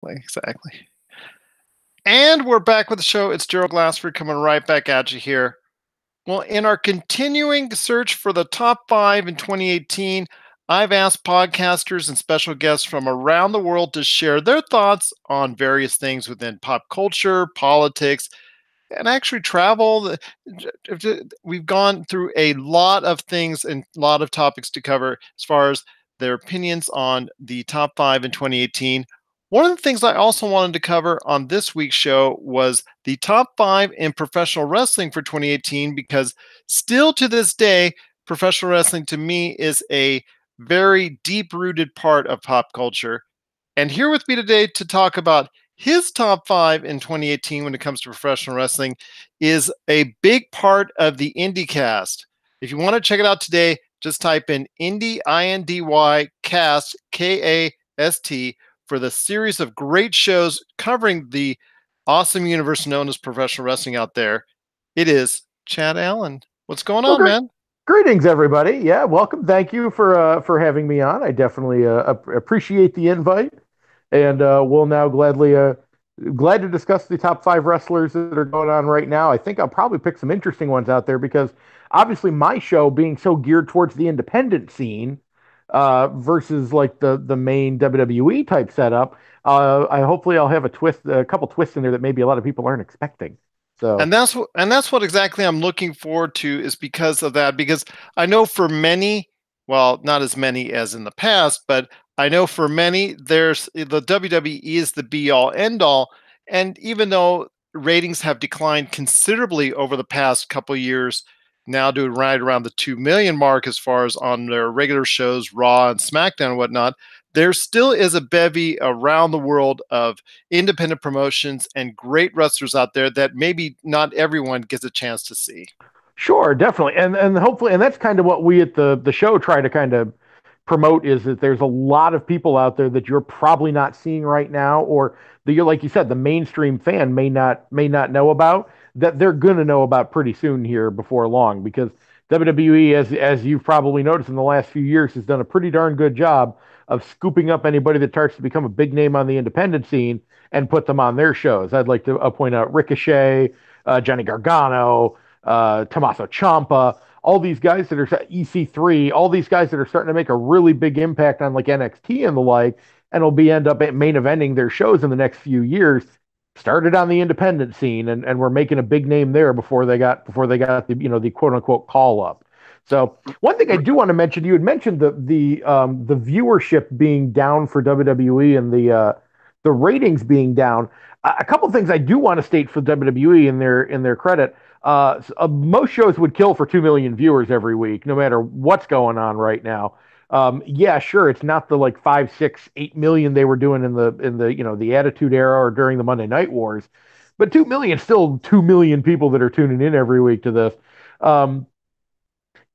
Exactly. And we're back with the show. It's Gerald Glassford coming right back at you here. Well, in our continuing search for the top 5 in 2018, I've asked podcasters and special guests from around the world to share their thoughts on various things within pop culture, politics, and actually travel. We've gone through a lot of things and a lot of topics to cover as far as their opinions on the top 5 in 2018. One of the things I also wanted to cover on this week's show was the top 5 in professional wrestling for 2018, because still to this day, professional wrestling to me is a very deep rooted part of pop culture. And here with me today to talk about his top 5 in 2018 when it comes to professional wrestling is a big part of the IndyKast. If you want to check it out today, just type in Indy, INDY, cast, KAST, for the series of great shows covering the awesome universe known as professional wrestling out there. It is Chad Allen. What's going on, man? Greetings, everybody. Yeah, welcome. Thank you for having me on. I definitely appreciate the invite, and we'll now glad to discuss the top 5 wrestlers that are going on right now. I think I'll probably pick some interesting ones out there because obviously my show being so geared towards the independent scene versus like the main WWE type setup. I hopefully I'll have a couple twists in there that maybe a lot of people aren't expecting. So. And that's what exactly I'm looking forward to, is because of that. Because I know for many, well, not as many as in the past, but I know for many, there's the WWE is the be all end all. And even though ratings have declined considerably over the past couple years, now to right around the 2 million mark as far as on their regular shows, Raw and SmackDown and whatnot, there still is a bevy around the world of independent promotions and great wrestlers out there that maybe not everyone gets a chance to see. Sure, definitely, and hopefully, and that's kind of what we at the show try to kind of promote is that there's a lot of people out there that you're probably not seeing right now, or that you're like you said, the mainstream fan may not know about that they're going to know about pretty soon here before long because WWE, as you've probably noticed in the last few years, has done a pretty darn good job of scooping up anybody that starts to become a big name on the independent scene and put them on their shows. I'd like to point out Ricochet, Johnny Gargano, Tommaso Ciampa, all these guys that are EC3, all these guys that are starting to make a really big impact on like NXT and the like, and will be end up main eventing their shows in the next few years. Started on the independent scene and we're making a big name there before they got the quote unquote call up. So one thing I do want to mention, you had mentioned the viewership being down for WWE and the ratings being down. A couple of things I do want to state for WWE in their credit. Most shows would kill for 2 million viewers every week, no matter what's going on right now. Yeah, sure, it's not the like 5, 6, 8 million they were doing in the Attitude Era or during the Monday Night Wars, but 2 million still 2 million people that are tuning in every week to this. Um,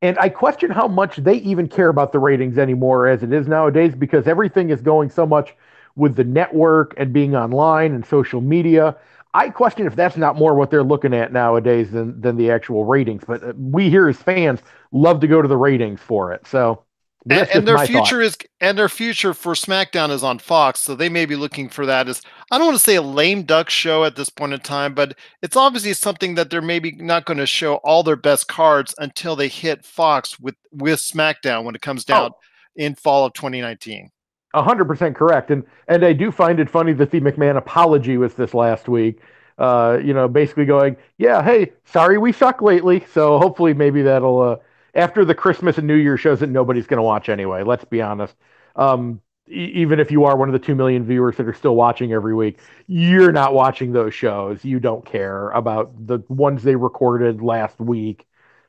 and I question how much they even care about the ratings anymore as it is nowadays because everything is going so much with the network and being online and social media. I question if that's not more what they're looking at nowadays than the actual ratings. But we here as fans love to go to the ratings for it. So but And, that's and just their my thought. future is and their future for SmackDown is on Fox, so they may be looking for that as, I don't want to say a lame duck show at this point in time, but it's obviously something that they're maybe not going to show all their best cards until they hit Fox with SmackDown when it comes down Oh, in fall of 2019. 100% correct. And I do find it funny that the McMahon apology was this last week. Basically going, yeah, hey, sorry we suck lately. So hopefully maybe that'll after the Christmas and New Year shows that nobody's going to watch anyway. Let's be honest. Even if you are one of the 2 million viewers that are still watching every week, you're not watching those shows. You don't care about the ones they recorded last week.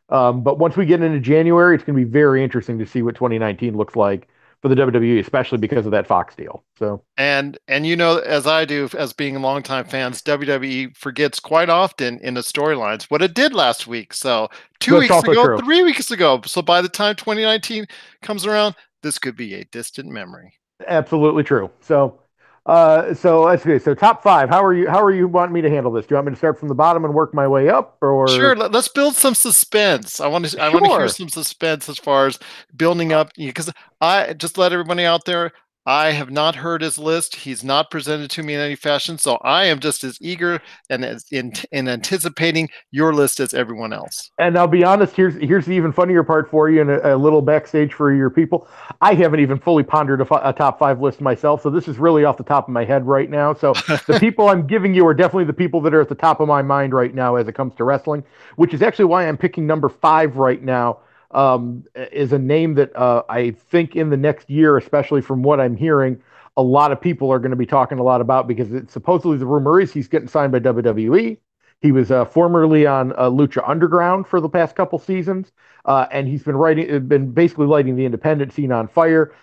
But once we get into January, it's going to be very interesting to see what 2019 looks like for the WWE, especially because of that Fox deal. So And as I do, as being longtime fans, WWE forgets quite often in the storylines what it did last week. So two that's weeks also ago, true. 3 weeks ago. So by the time 2019 comes around, this could be a distant memory. Absolutely true. So let's see. So top 5. How are you wanting me to handle this? Do you want me to start from the bottom and work my way up, Sure, or let's build some suspense. I want to hear sure? some suspense as far as building up, because I just let everybody out there. I have not heard his list. He's not presented to me in any fashion, so I am just as eager and as in anticipating your list as everyone else. And I'll be honest, here's the even funnier part for you, and a little backstage for your people. I haven't even fully pondered a top five list myself, so this is really off the top of my head right now. So the people I'm giving you are definitely the people that are at the top of my mind right now as it comes to wrestling, which is actually why I'm picking number five right now. Is a name that I think in the next year, especially from what I'm hearing, a lot of people are going to be talking a lot about because it's supposedly the rumor is he's getting signed by WWE. He was formerly on Lucha Underground for the past couple seasons, and he's been basically lighting the independent scene on fire.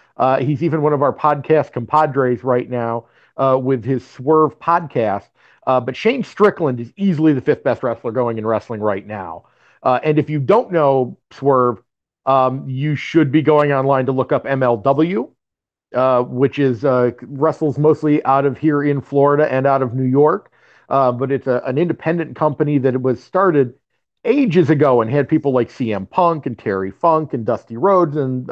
He's even one of our podcast compadres right now with his Swerve podcast. But Shane Strickland is easily the fifth best wrestler going in wrestling right now. And if you don't know Swerve, you should be going online to look up MLW, which is wrestles mostly out of here in Florida and out of New York. But it's an independent company that was started ages ago and had people like CM Punk and Terry Funk and Dusty Rhodes and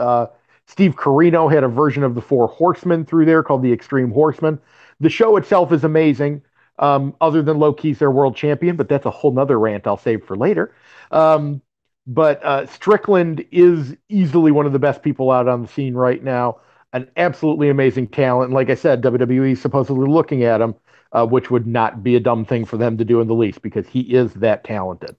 Steve Corino had a version of the Four Horsemen through there called the Extreme Horsemen. The show itself is amazing. Other than Low Key's their world champion, but that's a whole nother rant I'll save for later. Um, but Strickland is easily one of the best people out on the scene right now, an absolutely amazing talent. And like I said, WWE is supposedly looking at him, which would not be a dumb thing for them to do in the least because he is that talented.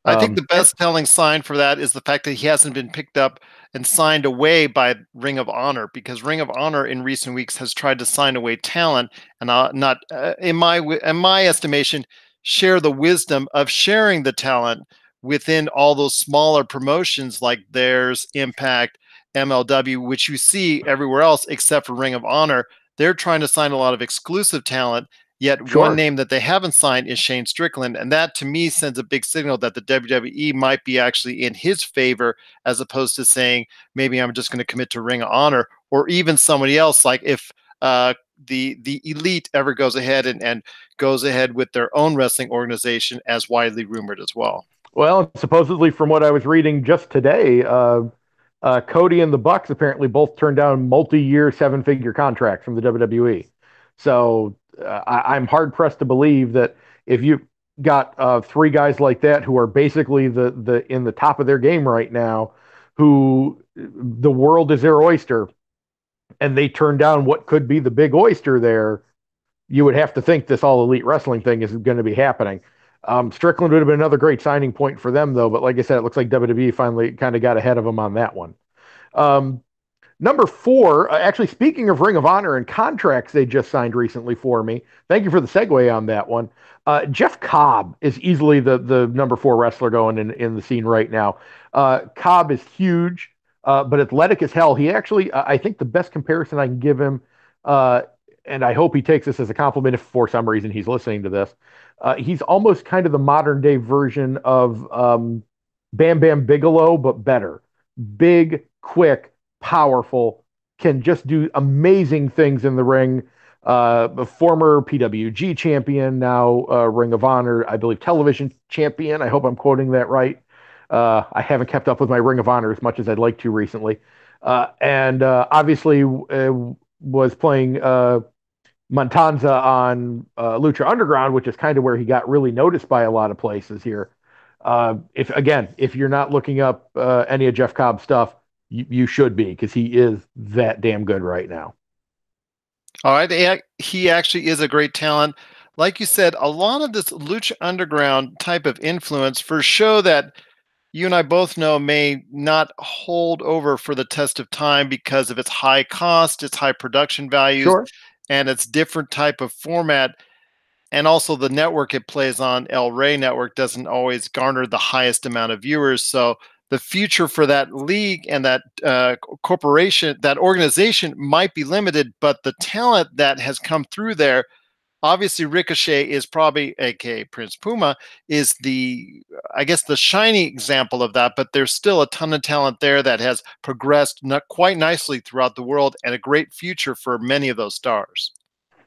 I think the And best telling sign for that is the fact that he hasn't been picked up and signed away by Ring of Honor, because Ring of Honor in recent weeks has tried to sign away talent and not, in my estimation, share the wisdom of sharing the talent within all those smaller promotions like theirs, Impact, MLW, which you see everywhere else except for Ring of Honor. They're trying to sign a lot of exclusive talent. Yet one sure. name that they haven't signed is Shane Strickland, and that to me sends a big signal that the WWE might be actually in his favor, as opposed to saying maybe I'm just going to commit to Ring of Honor, or even somebody else. Like if the Elite ever goes ahead and goes ahead with their own wrestling organization, as widely rumored as well. Well, supposedly from what I was reading just today, Cody and the Bucks apparently both turned down multi-year, seven-figure contracts from the WWE. So I'm hard pressed to believe that if you got three guys like that who are basically the in the top of their game right now, who the world is their oyster, and they turn down what could be the big oyster there, you would have to think this all elite wrestling thing is going to be happening. Strickland would have been another great signing point for them, though. But like I said, it looks like WWE finally kind of got ahead of them on that one. Um, Number four, actually, speaking of Ring of Honor and contracts they just signed recently for me, thank you for the segue on that one. Jeff Cobb is easily the number four wrestler going in the scene right now. Cobb is huge, but athletic as hell. He actually, I think the best comparison I can give him, uh, and I hope he takes this as a compliment if for some reason he's listening to this, he's almost kind of the modern day version of Bam Bam Bigelow, but better. Big, quick, powerful, can just do amazing things in the ring. A former PWG champion, now Ring of Honor, I believe, television champion. I hope I'm quoting that right. I haven't kept up with my Ring of Honor as much as I'd like to recently. And obviously was playing Montanza on Lucha Underground, which is kind of where he got really noticed by a lot of places here. If you're not looking up any of Jeff Cobb's stuff, you should be because he is that damn good right now. All right, he actually is a great talent. Like you said, a lot of this Lucha Underground type of influence for a show that you and I both know may not hold over for the test of time because of its high cost, its high production values, Sure. and its different type of format. And also the network it plays on, El Rey Network, doesn't always garner the highest amount of viewers. So the future for that league and that corporation, that organization might be limited, but the talent that has come through there, obviously Ricochet is probably, aka Prince Puma, is I guess the shiny example of that, but there's still a ton of talent there that has progressed not quite nicely throughout the world and a great future for many of those stars.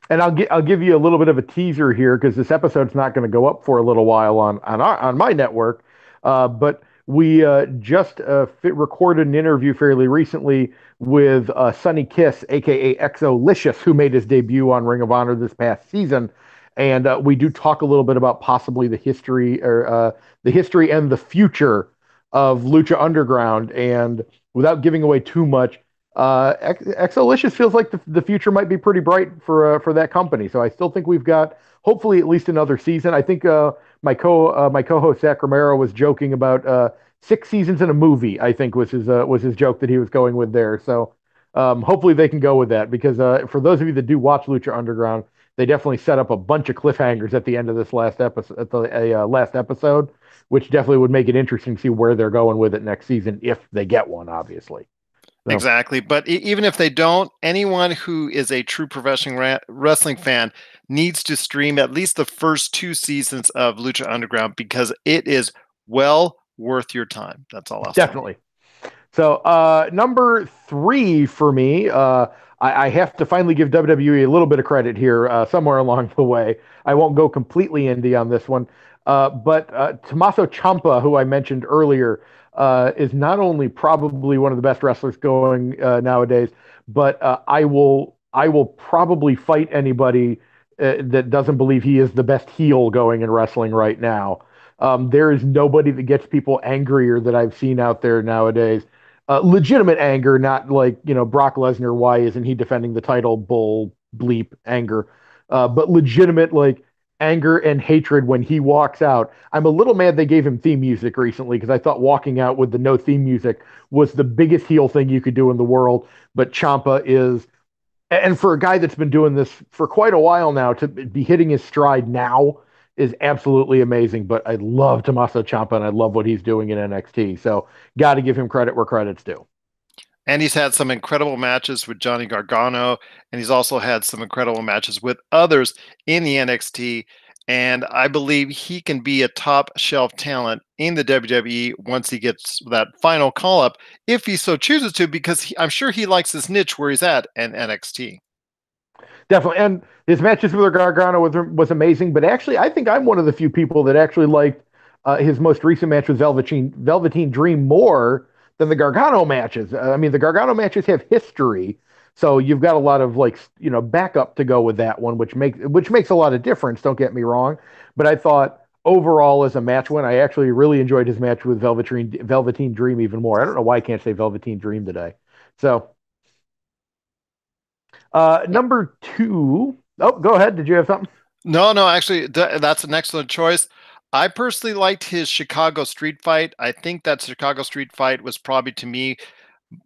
And I'll give you a little bit of a teaser here because this episode's not going to go up for a little while on my network. But We just recorded an interview fairly recently with Sonny Kiss, aka Exolicious, who made his debut on Ring of Honor this past season, and we do talk a little bit about possibly the history and the future of Lucha Underground. And without giving away too much, Exolicious feels like the future might be pretty bright for that company. So I still think we've got hopefully at least another season. I think my co-host Zach Romero was joking about 6 seasons in a movie. I think was his joke that he was going with there. So hopefully they can go with that because for those of you that do watch Lucha Underground, they definitely set up a bunch of cliffhangers at the end of this last episode, last episode, which definitely would make it interesting to see where they're going with it next season if they get one, obviously. So Exactly. But even if they don't, anyone who is a true professional wrestling fan needs to stream at least the first 2 seasons of Lucha Underground because it is well worth your time. That's all I'll say. definitely. So number three for me, I have to finally give WWE a little bit of credit here somewhere along the way. I won't go completely indie on this one, but Tommaso Ciampa, who I mentioned earlier, is not only probably one of the best wrestlers going nowadays, but I will probably fight anybody that doesn't believe he is the best heel going in wrestling right now. There is nobody that gets people angrier that I've seen out there nowadays, legitimate anger, not like, Brock Lesnar, why isn't he defending the title bull bleep anger, but legitimate like anger and hatred when he walks out. I'm a little mad they gave him theme music recently because I thought walking out with the no theme music was the biggest heel thing you could do in the world. But Champa is, and for a guy that's been doing this for quite a while now, to be hitting his stride now is absolutely amazing. But I love Tommaso Ciampa and I love what he's doing in NXT. So got to give him credit where credit's due. And he's had some incredible matches with Johnny Gargano, and he's also had some incredible matches with others in the NXT. And I believe he can be a top shelf talent in the WWE once he gets that final call up, if he so chooses to, because I'm sure he likes his niche where he's at in NXT. Definitely. And his matches with Gargano was amazing. But actually, I think I'm one of the few people that actually liked his most recent match with Velveteen Dream more than the Gargano matches. I mean, the Gargano matches have history, so you've got a lot of like backup to go with that one, which makes a lot of difference. Don't get me wrong, but I thought overall as a match win, I actually really enjoyed his match with Velveteen Dream even more. I don't know why I can't say Velveteen Dream today. So number two. Oh, go ahead. Did you have something? No, no, actually, that's an excellent choice. I personally liked his Chicago street fight. I think that Chicago street fight was probably to me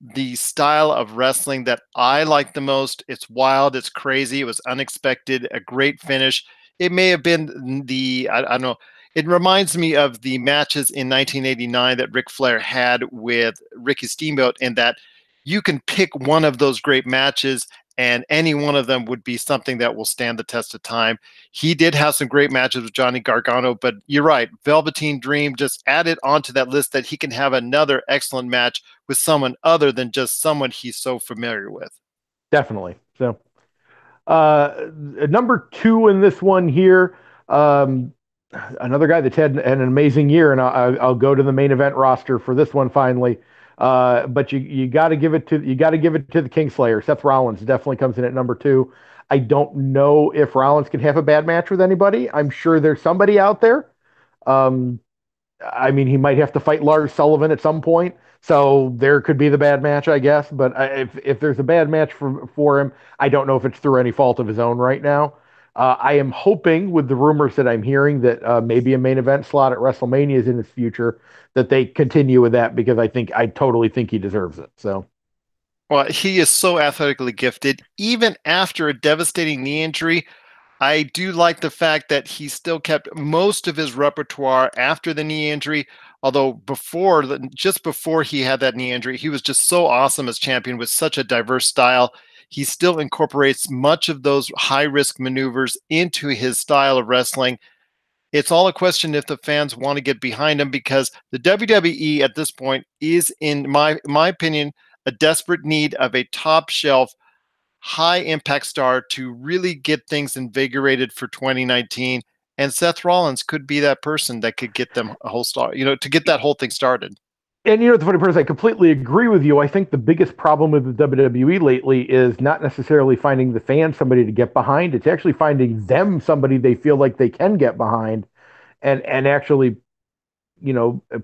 the style of wrestling that I like the most. It's wild, it's crazy, it was unexpected, a great finish. It may have been I don't know. It reminds me of the matches in 1989 that Ric Flair had with Ricky Steamboat, in that you can pick one of those great matches and any one of them would be something that will stand the test of time. He did have some great matches with Johnny Gargano, but you're right. Velveteen Dream just added onto that list that he can have another excellent match with someone other than just someone he's so familiar with. Definitely. So, number two in this one here, um, another guy that's had an amazing year, and I'll go to the main event roster for this one finally. But you got to give it to the Kingslayer. Seth Rollins definitely comes in at number two. I don't know if Rollins can have a bad match with anybody. I'm sure there's somebody out there. Um, I mean, he might have to fight Lars Sullivan at some point, so there could be the bad match, I guess. But if there's a bad match for him, I don't know if it's through any fault of his own right now. I am hoping, with the rumors that I'm hearing, that maybe a main event slot at WrestleMania is in his future, that they continue with that because I totally think he deserves it. So Well, he is so athletically gifted. Even after a devastating knee injury, I do like the fact that he still kept most of his repertoire after the knee injury. Although just before he had that knee injury, he was just so awesome as champion with such a diverse style. He still incorporates much of those high risk maneuvers into his style of wrestling. It's all a question if the fans want to get behind him, because the WWE at this point is, in my opinion, a desperate need of a top shelf high impact star to really get things invigorated for 2019. And Seth Rollins could be that person that could get them a whole star, to get that whole thing started. And the funny part is, I completely agree with you. I think the biggest problem with the WWE lately is not necessarily finding the fans somebody to get behind. It's actually finding them somebody they feel like they can get behind and actually,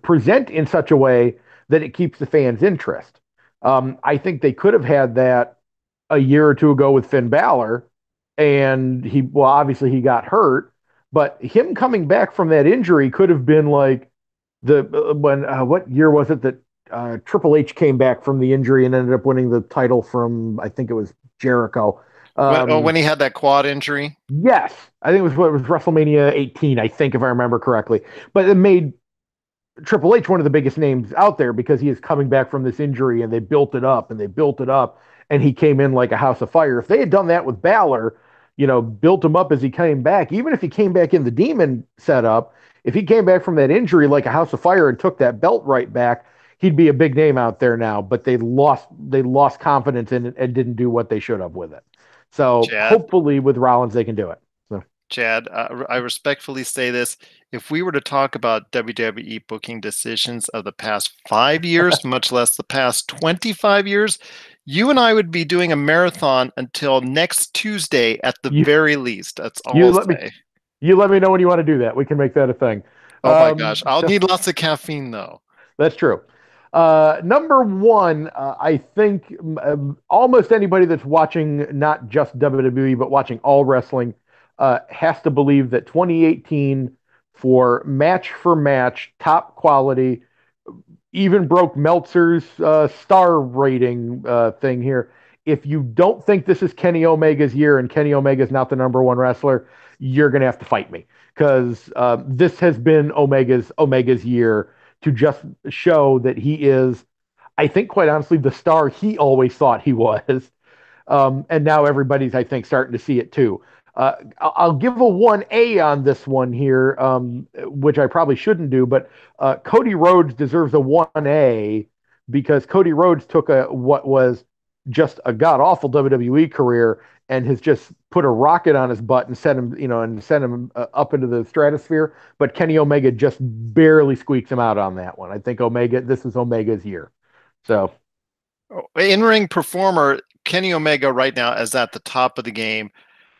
present in such a way that it keeps the fans' interest. I think they could have had that a year or two ago with Finn Balor, and well, obviously he got hurt, but him coming back from that injury could have been like the when what year was it that Triple H came back from the injury and ended up winning the title from, I think it was Jericho. When he had that quad injury. Yes, I think it was WrestleMania 18, I think, if I remember correctly. But it made Triple H one of the biggest names out there because he is coming back from this injury, and they built it up and they built it up, and he came in like a house of fire. If they had done that with Balor, built him up as he came back, even if he came back in the Demon setup, if he came back from that injury like a house of fire and took that belt right back, he'd be a big name out there now. But they lost confidence in it and didn't do what they should have with it. So Chad, hopefully with Rollins they can do it. So Chad, I respectfully say this. If we were to talk about WWE booking decisions of the past 5 years, much less the past 25 years, you and I would be doing a marathon until next Tuesday at the you very least. That's all you I'll let me say. You let me know when you want to do that. We can make that a thing. Oh my gosh. I'll So need lots of caffeine though. that's true. Number one, I think almost anybody that's watching not just WWE but watching all wrestling has to believe that 2018 for match top quality even broke Meltzer's star rating thing here. If you don't think this is Kenny Omega's year and Kenny Omega is not the number one wrestler, you're going to have to fight me because this has been Omega's year to just show that he is, I think, quite honestly, the star he always thought he was. And now everybody's, I think, starting to see it too. I'll give a 1A on this one here, which I probably shouldn't do, but Cody Rhodes deserves a 1A because Cody Rhodes took what was just a god awful WWE career and has just put a rocket on his butt and sent him up into the stratosphere. But Kenny Omega just barely squeaks him out on that one. I think this is Omega's year. So In-ring performer Kenny Omega right now is at the top of the game.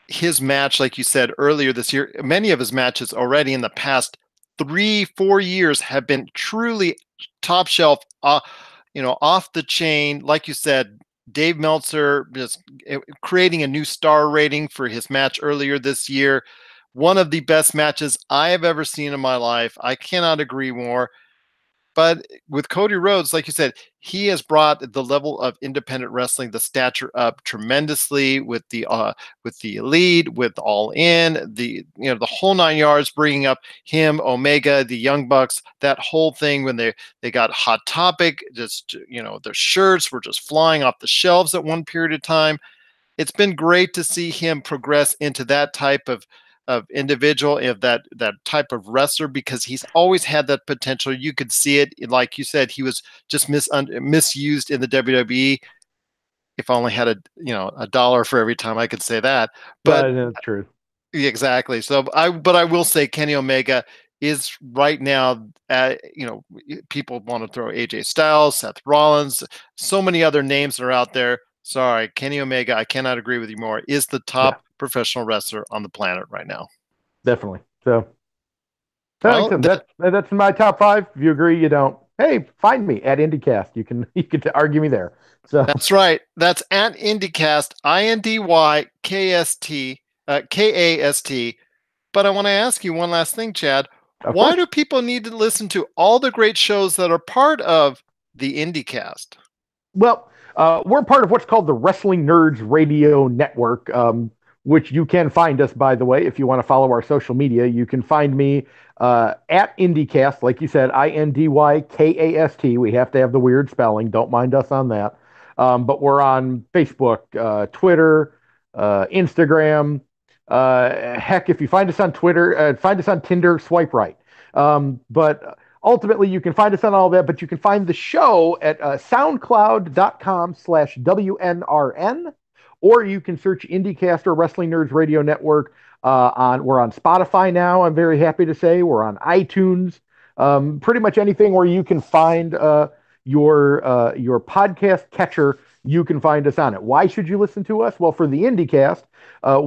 His match, like you said earlier this year, many of his matches already in the past 3-4 years have been truly top shelf, off the chain. Like you said, Dave Meltzer just creating a new star rating for his match earlier this year. One of the best matches I have ever seen in my life. I cannot agree more. But with Cody Rhodes, like you said, he has brought the level of independent wrestling, the stature up tremendously with the Elite, with All In, the whole 9 yards, bringing up him, Omega, the Young Bucks, that whole thing when they got Hot Topic, just their shirts were just flying off the shelves at one period of time. It's been great to see him progress into that type of individual, of that type of wrestler, because he's always had that potential. You could see it, like you said, he was just misused in the WWE. If I only had a dollar for every time I could say that, but that's true. exactly. So I will say Kenny Omega is right now. People want to throw AJ Styles, Seth Rollins, so many other names that are out there. Sorry, Kenny Omega, I cannot agree with you more, is the Yeah, top professional wrestler on the planet right now. definitely. So like I Well, said, that's my top five. If you agree, you don't. Hey, find me at IndyKast. You can argue me there. So that's right. That's at IndyKast, IndyKast, KAST. But I want to ask you one last thing, Chad. of Why course. do people need to listen to all the great shows that are part of the IndyKast? Well, we're part of what's called the Wrestling Nerds Radio Network, which you can find us, by the way, if you want to follow our social media. You can find me at IndyKast, like you said, IndyKast. We have to have the weird spelling. Don't mind us on that. But we're on Facebook, Twitter, Instagram. Heck, if you find us on Twitter, find us on Tinder, swipe right. But ultimately, you can find us on all that, but you can find the show at soundcloud.com/WNRN or you can search IndyKast or Wrestling Nerds Radio Network. We're on Spotify now. I'm very happy to say we're on iTunes. Pretty much anything where you can find your podcast catcher, you can find us on it. Why should you listen to us? Well, for the IndyKast,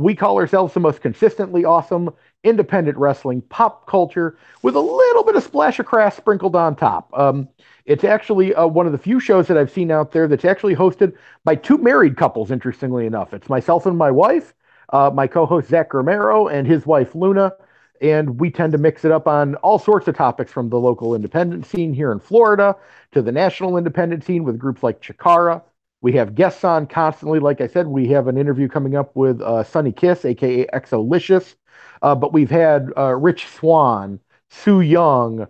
we call ourselves the most consistently awesome independent wrestling pop culture with a little bit of splash of craft sprinkled on top. It's actually one of the few shows that I've seen out there that's actually hosted by two married couples, interestingly enough. It's myself and my wife, my co host Zach Romero, and his wife Luna. And we tend to mix it up on all sorts of topics from the local independent scene here in Florida to the national independent scene with groups like Chikara. We have guests on constantly. Like I said, we have an interview coming up with Sunny Kiss, aka Exolicious. But we've had Rich Swan, Sue Young,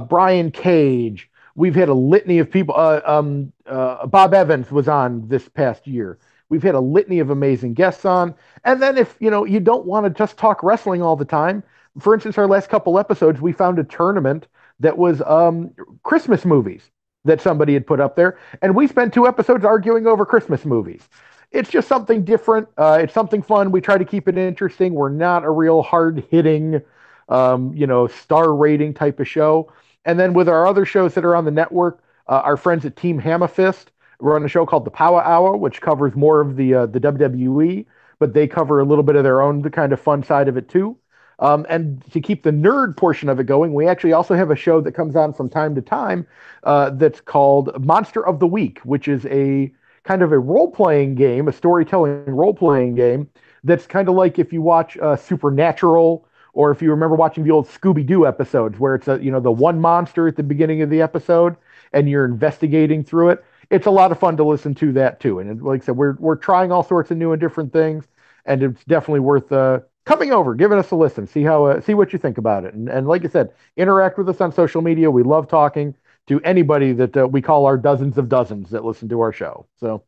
Brian Cage. We've had a litany of people. Bob Evans was on this past year. We've had a litany of amazing guests on. And then if you don't want to just talk wrestling all the time, for instance, our last couple episodes, we found a tournament that was Christmas movies that somebody had put up there, and we spent 2 episodes arguing over Christmas movies. It's just something different. It's something fun. We try to keep it interesting. We're not a real hard hitting, star rating type of show. And then with our other shows that are on the network, our friends at Team Hammerfist run a show called the Power Hour, which covers more of the WWE, but they cover a little bit of their own kind of fun side of it too. And to keep the nerd portion of it going, we actually also have a show that comes on from time to time that's called Monster of the Week, which is a kind of a role playing game, a storytelling role playing game that's kind of like if you watch Supernatural or if you remember watching the old Scooby Doo episodes where it's the one monster at the beginning of the episode and you're investigating through it. It's a lot of fun to listen to that too. And like I said, we're trying all sorts of new and different things, and it's definitely worth coming over, giving us a listen, see what you think about it, and like I said, interact with us on social media. We love talking to anybody that we call our dozens of dozens that listen to our show. So,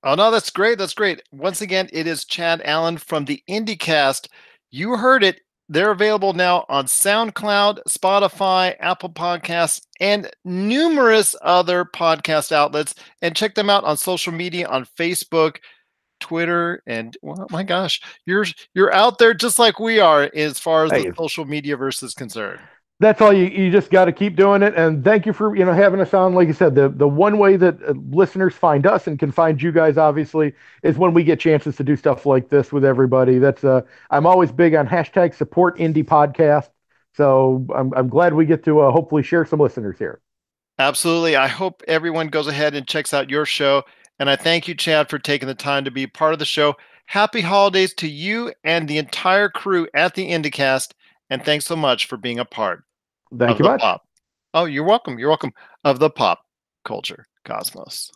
Oh no, that's great. That's great. Once again, it is Chad Allen from the IndyKast. You heard it. They're available now on SoundCloud, Spotify, Apple Podcasts, and numerous other podcast outlets. And check them out on social media on Facebook, Twitter, and well, my gosh, you're out there just like we are as far as the hey, social media verse is concerned. that's all you just got to keep doing it. And thank you for having us on. Like you said, the one way that listeners find us and can find you guys obviously is when we get chances to do stuff like this with everybody. That's I'm always big on hashtag support indie podcast. So I'm glad we get to hopefully share some listeners here. Absolutely. I hope everyone goes ahead and checks out your show. And I thank you, Chad, for taking the time to be part of the show. Happy holidays to you and the entire crew at the IndyKast. And thanks so much for being a part Thank of you the much. pop. Oh, you're welcome. You're welcome. Of the pop culture cosmos.